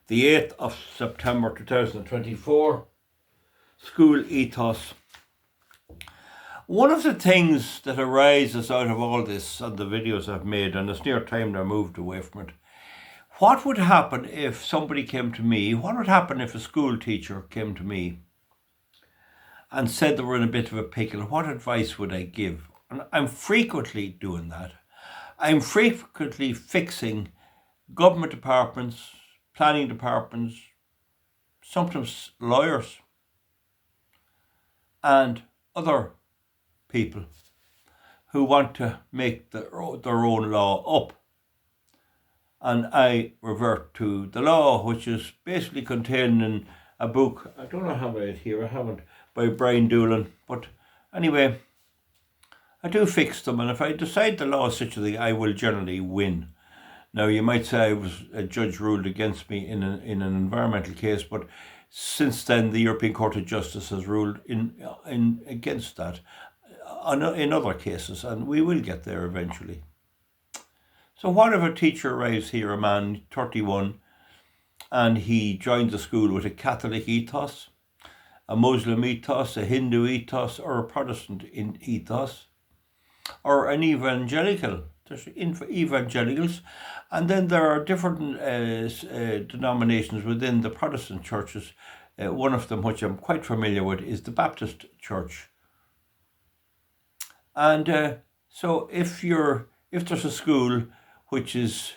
the 8th of September 2024, School Ethos. One of the things that arises out of all this and the videos I've made, and it's near time they're moved away from it, what would happen if somebody came to me, what would happen if a school teacher came to me and said they were in a bit of a pickle? What advice would I give? And I'm frequently doing that. I'm frequently fixing government departments, planning departments, sometimes lawyers, and other people who want to make their own law up. And I revert to the law, which is basically contained in a book, I don't know how I have it here, I haven't, by Brian Doolan. But anyway, I do fix them, and if I decide the law is such a thing, I will generally win. Now, you might say a judge ruled against me in an environmental case, but since then the European Court of Justice has ruled in against that in other cases, and we will get there eventually. So what if a teacher arrives here, a man, 31, and he joins a school with a Catholic ethos, a Muslim ethos, a Hindu ethos, or a Protestant ethos, or an evangelical? There's evangelicals, and then there are different denominations within the Protestant churches. One of them, which I'm quite familiar with, is the Baptist Church. And so if there's a school which is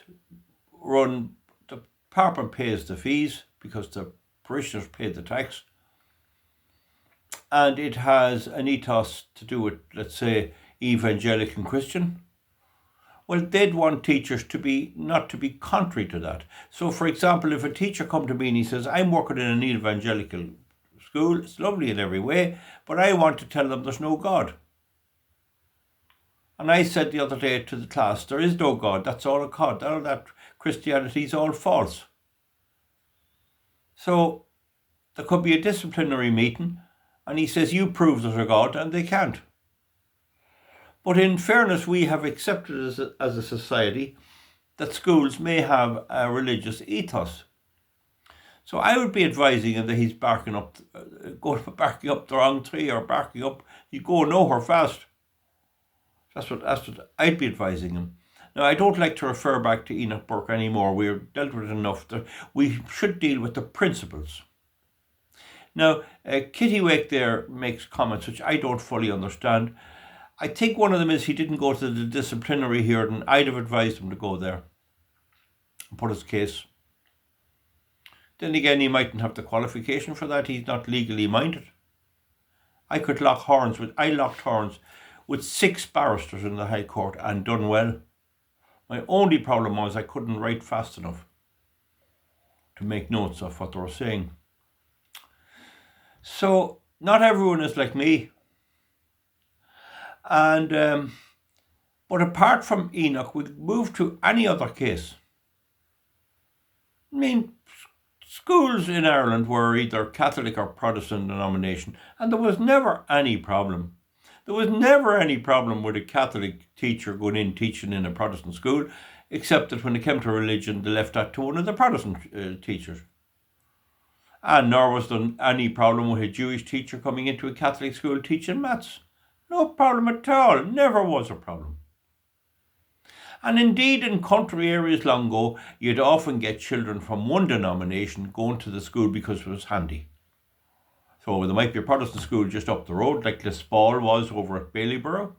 run, the department pays the fees because the parishioners pay the tax, and it has an ethos to do with, let's say, evangelical Christian, well, they'd want teachers not to be contrary to that. So, for example, if a teacher come to me and he says, I'm working in an evangelical school, it's lovely in every way, but I want to tell them there's no God. And I said the other day to the class, there is no God, that's all a God, all that Christianity is all false. So, there could be a disciplinary meeting, and he says, you prove there's a God, and they can't. But in fairness, we have accepted as a society that schools may have a religious ethos. So I would be advising him that he's barking up the wrong tree, or barking up, you go nowhere fast. That's what I'd be advising him. Now, I don't like to refer back to Enoch Burke anymore. We're dealt with enough. We should deal with the principles. Now, Kitty Wake there makes comments which I don't fully understand. I think one of them is he didn't go to the disciplinary hearing, and I'd have advised him to go there and put his case. Then again, he mightn't have the qualification for that. He's not legally minded. I locked horns with 6 barristers in the High Court and done well. My only problem was I couldn't write fast enough to make notes of what they were saying. So, not everyone is like me. And but apart from Enoch, we move to any other case. I mean, schools in Ireland were either Catholic or Protestant denomination, and there was never any problem. There was never any problem with a Catholic teacher going in teaching in a Protestant school, except that when it came to religion, they left that to one of the Protestant teachers. And nor was there any problem with a Jewish teacher coming into a Catholic school teaching maths. No problem at all. Never was a problem. And indeed, in country areas long ago, you'd often get children from one denomination going to the school because it was handy. So there might be a Protestant school just up the road, like Lisball was over at Baileyborough,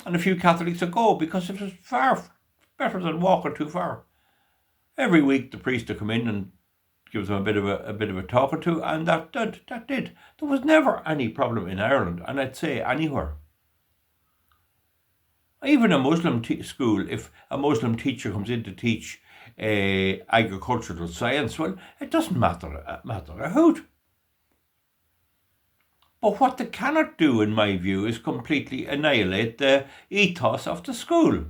and a few Catholics would go because it was far better than walking too far. Every week the priest would come in and give them a bit of a talking to, and that did. There was never any problem in Ireland, and I'd say anywhere. Even a Muslim school, if a Muslim teacher comes in to teach agricultural science, well, it doesn't matter a hoot. But what they cannot do, in my view, is completely annihilate the ethos of the school.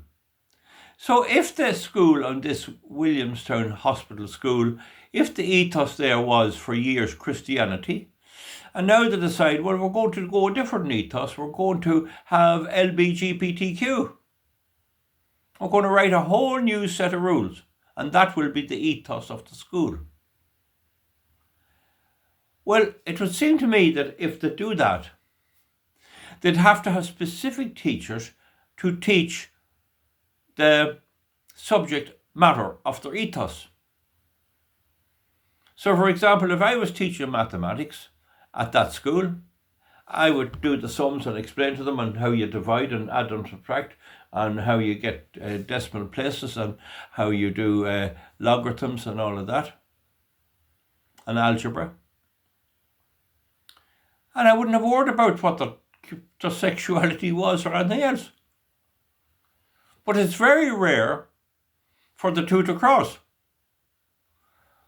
So if the school on this Williamstown Hospital School, if the ethos there was for years Christianity, and now they decide, well, we're going to go a different ethos, we're going to have LGBTQ. We're going to write a whole new set of rules, and that will be the ethos of the school. Well, it would seem to me that if they do that, they'd have to have specific teachers to teach the subject matter of their ethos. So, for example, if I was teaching mathematics at that school, I would do the sums and explain to them on how you divide and add and subtract, and how you get decimal places, and how you do logarithms and all of that, and algebra. And I wouldn't have worried about what the sexuality was or anything else. But it's very rare for the two to cross.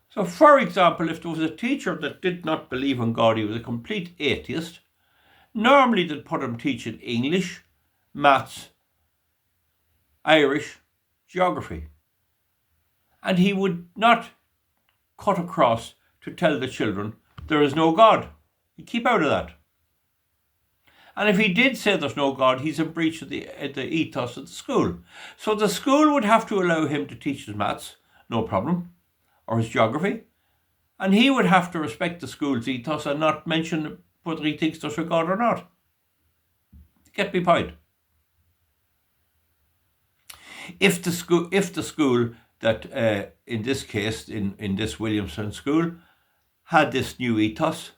So, for example, if there was a teacher that did not believe in God, he was a complete atheist, normally they'd put him teaching English, maths, Irish, geography. And he would not cut across to tell the children there is no God. He'd keep out of that. And if he did say there's no God, he's in breach of the ethos of the school. So the school would have to allow him to teach his maths, no problem, or his geography. And he would have to respect the school's ethos and not mention whether he thinks there's a God or not. Get me point. If the school that, in this case, in this Williamson school, had this new ethos,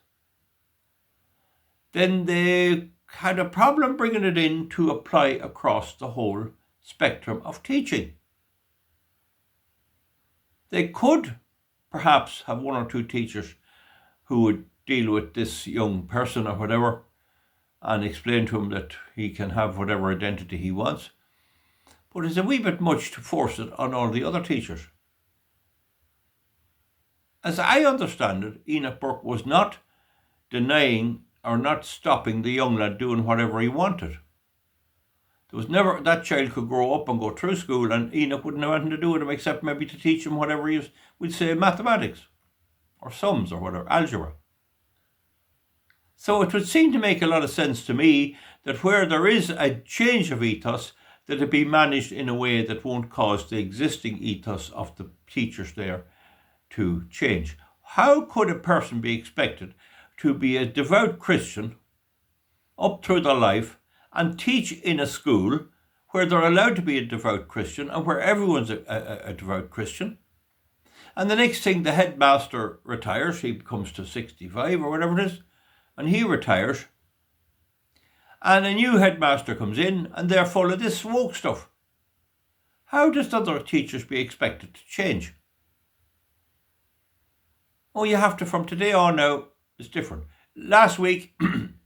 then they had a problem bringing it in to apply across the whole spectrum of teaching. They could perhaps have one or two teachers who would deal with this young person or whatever and explain to him that he can have whatever identity he wants. But it's a wee bit much to force it on all the other teachers. As I understand it, Enoch Burke was not denying or not stopping the young lad doing whatever he wanted. There was never, that child could grow up and go through school and Enoch wouldn't have anything to do with him except maybe to teach him whatever he would say, mathematics or sums or whatever, algebra. So it would seem to make a lot of sense to me that where there is a change of ethos, that it be managed in a way that won't cause the existing ethos of the teachers there to change. How could a person be expected to be a devout Christian up through their life and teach in a school where they're allowed to be a devout Christian and where everyone's a devout Christian? And the next thing, the headmaster retires, he comes to 65 or whatever it is, and he retires, and a new headmaster comes in and they're full of this woke stuff. How does other teachers be expected to change? Oh, you have to, from today on now, it's different. Last week,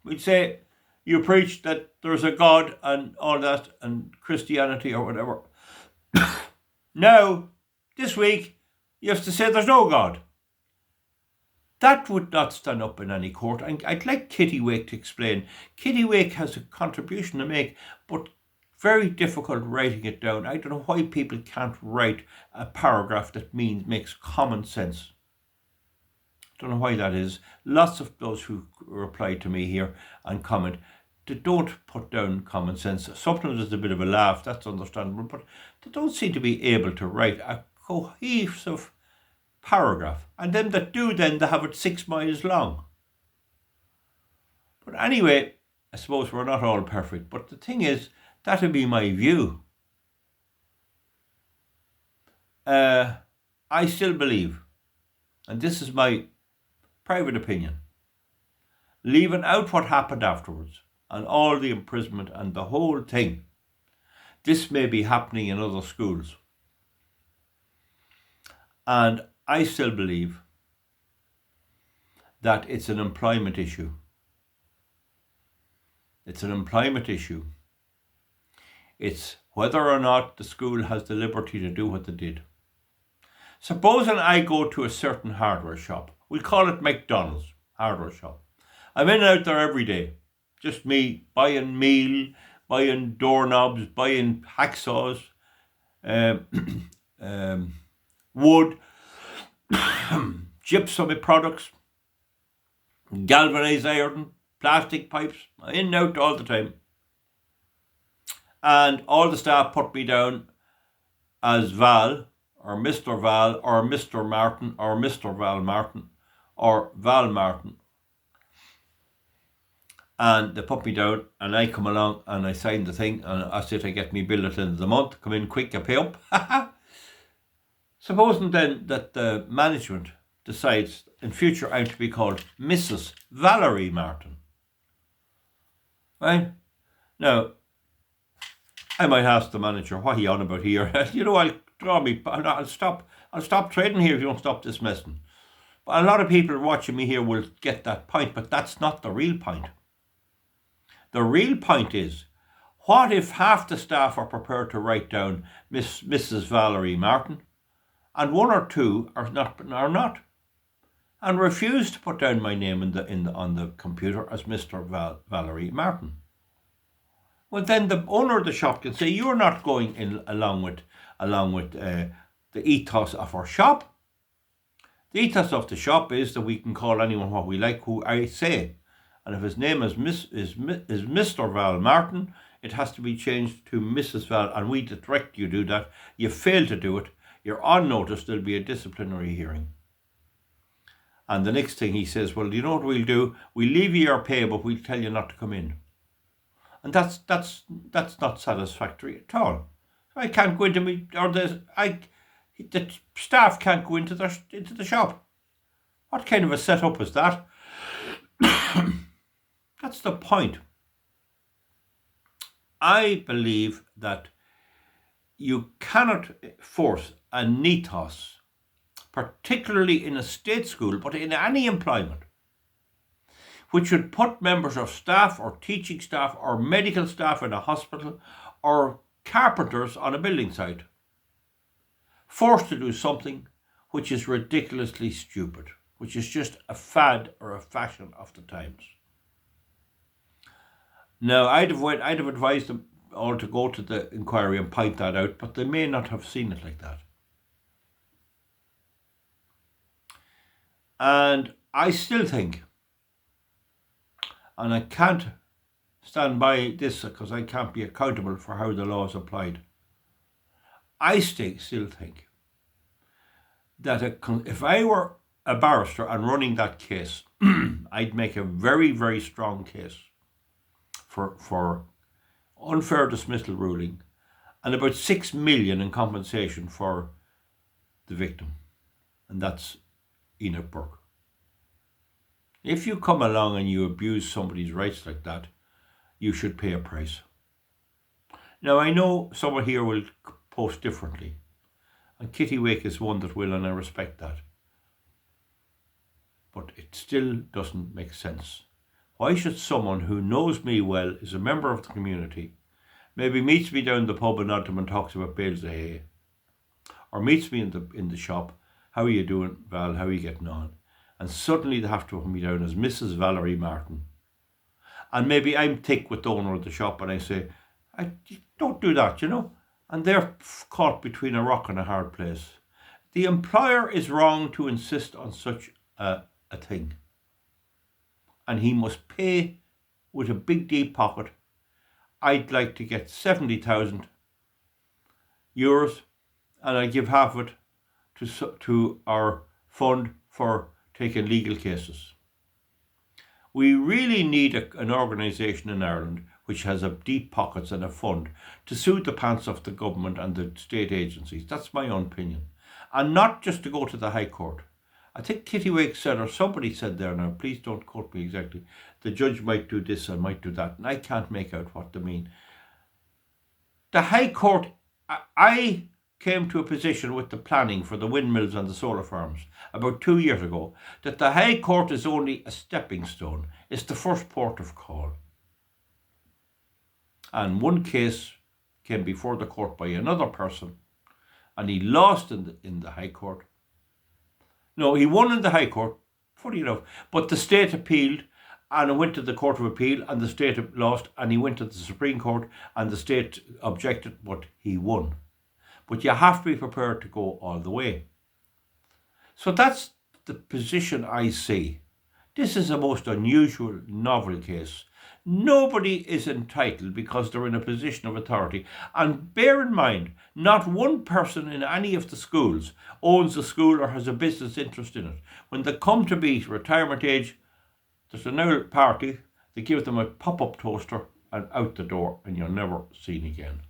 we'd say you preached that there's a God and all that and Christianity or whatever. Now, this week, you have to say there's no God. That would not stand up in any court. And I'd like Kitty Wake to explain. Kitty Wake has a contribution to make, but very difficult writing it down. I don't know why people can't write a paragraph that makes common sense. Don't know why that is. Lots of those who reply to me here and comment, they don't put down common sense. Sometimes there's a bit of a laugh, that's understandable, but they don't seem to be able to write a cohesive paragraph. And them that do, then they have it 6 miles long. But anyway, I suppose we're not all perfect, but the thing is, that would be my view. I still believe, and this is my private opinion, leaving out what happened afterwards and all the imprisonment and the whole thing, this may be happening in other schools. And I still believe that it's an employment issue. It's an employment issue. It's whether or not the school has the liberty to do what they did. Supposing I go to a certain hardware shop, we'll call it McDonald's hardware shop. I'm in and out there every day. Just me buying meal, buying doorknobs, buying hacksaws, wood, gypsum products, galvanized iron, plastic pipes. I'm in and out all the time. And all the staff put me down as Val, or Mr. Val, or Mr. Martin, or Mr. Val Martin, or Val Martin, And they put me down, and I come along and I sign the thing, and I said I get me bill at the end of the month, come in quick, I pay up. Supposing then that the management decides in future I'm to be called Mrs. Valerie Martin. Right? Now, I might ask the manager, what are you on about here? I'll stop trading here if you don't stop this messing. But a lot of people watching me here will get that point, but that's not the real point. The real point is, what if half the staff are prepared to write down Mrs. Valerie Martin, and one or two are not, and refuse to put down my name on the computer as Mr. Valerie Martin? Well, then the owner of the shop can say, you're not going in along with the ethos of our shop. The ethos of the shop is that we can call anyone what we like, who I say. And if his name is Mr. Val Martin, it has to be changed to Mrs. Val, and we direct you do that. You fail to do it, you're on notice, there'll be a disciplinary hearing. And the next thing he says, well, you know what we'll do? We'll leave you your pay, but we'll tell you not to come in. And that's not satisfactory at all. I can't go into the staff can't go into the shop. What kind of a setup is that? That's the point. I believe that you cannot force an ethos, particularly in a state school, but in any employment, which would put members of staff or teaching staff or medical staff in a hospital or carpenters on a building site, forced to do something which is ridiculously stupid, which is just a fad or a fashion of the times. Now, I'd have advised them all to go to the inquiry and point that out, but they may not have seen it like that. And I still think, and I can't stand by this because I can't be accountable for how the law is applied, I still think that if I were a barrister and running that case, I'd make a very, very strong case for unfair dismissal ruling and about 6 million in compensation for the victim, and that's Enoch Burke. If you come along and you abuse somebody's rights like that, you should pay a price. Now, I know someone here will post differently, and Kitty Wake is one that will, and I respect that. But it still doesn't make sense. Why should someone who knows me well, is a member of the community, maybe meets me down the pub and Oldham and talks about bales of hay, or meets me in the shop, how are you doing, Val, how are you getting on? And suddenly they have to put me down as Mrs. Valerie Martin. And maybe I'm thick with the owner of the shop and I say, don't do that, And they're caught between a rock and a hard place. The employer is wrong to insist on such a thing. And he must pay with a big deep pocket. I'd like to get 70,000 euros, and I give half of it to our fund for taking legal cases. We really need an organisation in Ireland which has a deep pockets and a fund to suit the pants of the government and the state agencies. That's my own opinion. And not just to go to the High Court. I think Kitty Wake said, or somebody said there, now please don't quote me exactly, the judge might do this and might do that, and I can't make out what they mean. The High Court, I came to a position with the planning for the windmills and the solar farms about 2 years ago, that the High Court is only a stepping stone. It's the first port of call. And one case came before the court by another person, and he lost in the High Court. No, he won in the High Court, funny enough, but the state appealed, and it went to the Court of Appeal, and the state lost, and he went to the Supreme Court, and the state objected, but he won. But you have to be prepared to go all the way. So that's the position I see. This is a most unusual, novel case. Nobody is entitled because they're in a position of authority. And bear in mind, not one person in any of the schools owns a school or has a business interest in it. When they come to be retirement age, there's a new party, they give them a pop-up toaster and out the door, and you're never seen again.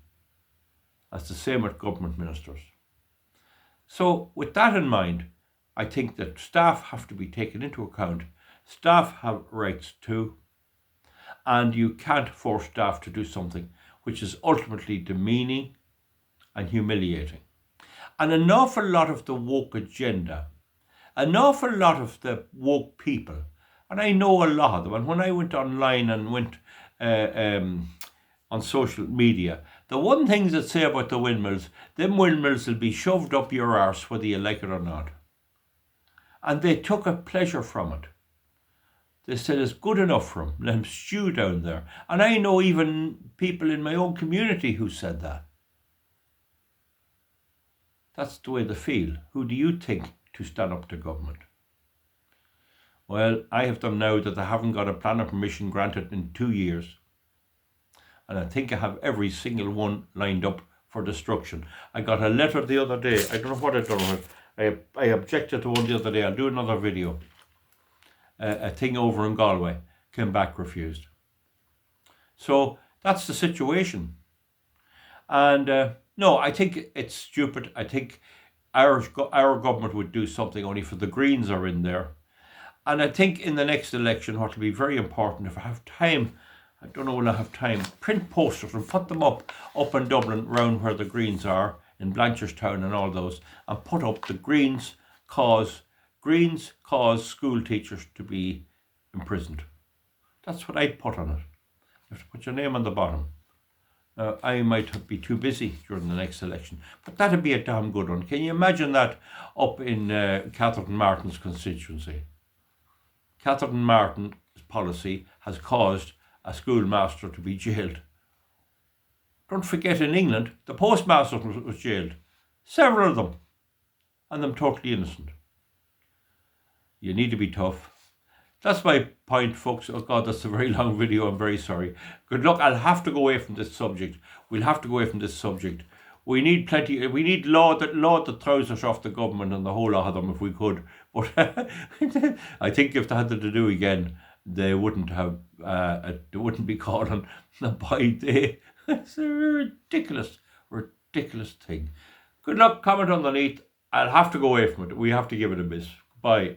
That's the same with government ministers. So with that in mind, I think that staff have to be taken into account. Staff have rights too, and you can't force staff to do something which is ultimately demeaning and humiliating. And an awful lot of the woke agenda, an awful lot of the woke people, and I know a lot of them, and when I went online and went on social media, the one thing that say about the windmills, them windmills will be shoved up your arse whether you like it or not. And they took a pleasure from it. They said it's good enough for them. Let them stew down there. And I know even people in my own community who said that. That's the way they feel. Who do you think to stand up to government? Well, I have them now that they haven't got a plan of permission granted in 2 years. And I think I have every single one lined up for destruction. I got a letter the other day. I don't know what I've done with it. I objected to one the other day. I'll do another video. A thing over in Galway came back refused. So that's the situation. And no, I think it's stupid. I think our government would do something, only for the Greens are in there. And I think in the next election, what will be very important, if I have time, I don't know when I have time, print posters and put them up in Dublin, round where the Greens are, in Blanchardstown and all those, and put up the Greens cause school teachers to be imprisoned. That's what I'd put on it. You have to put your name on the bottom. I might be too busy during the next election, but that'd be a damn good one. Can you imagine that up in Catherine Martin's constituency? Catherine Martin's policy has caused a schoolmaster to be jailed. Don't forget, in England, the postmaster was jailed. Several of them. And them totally innocent. You need to be tough. That's my point, folks. Oh God, that's a very long video. I'm very sorry. Good luck. I'll have to go away from this subject. We'll have to go away from this subject. We need law that throws us off the government and the whole lot of them if we could. But I think if they had to do again, they wouldn't have. They wouldn't be calling the by day. It's a ridiculous thing. Good luck. Comment underneath. I'll have to go away from it. We have to give it a miss. Bye.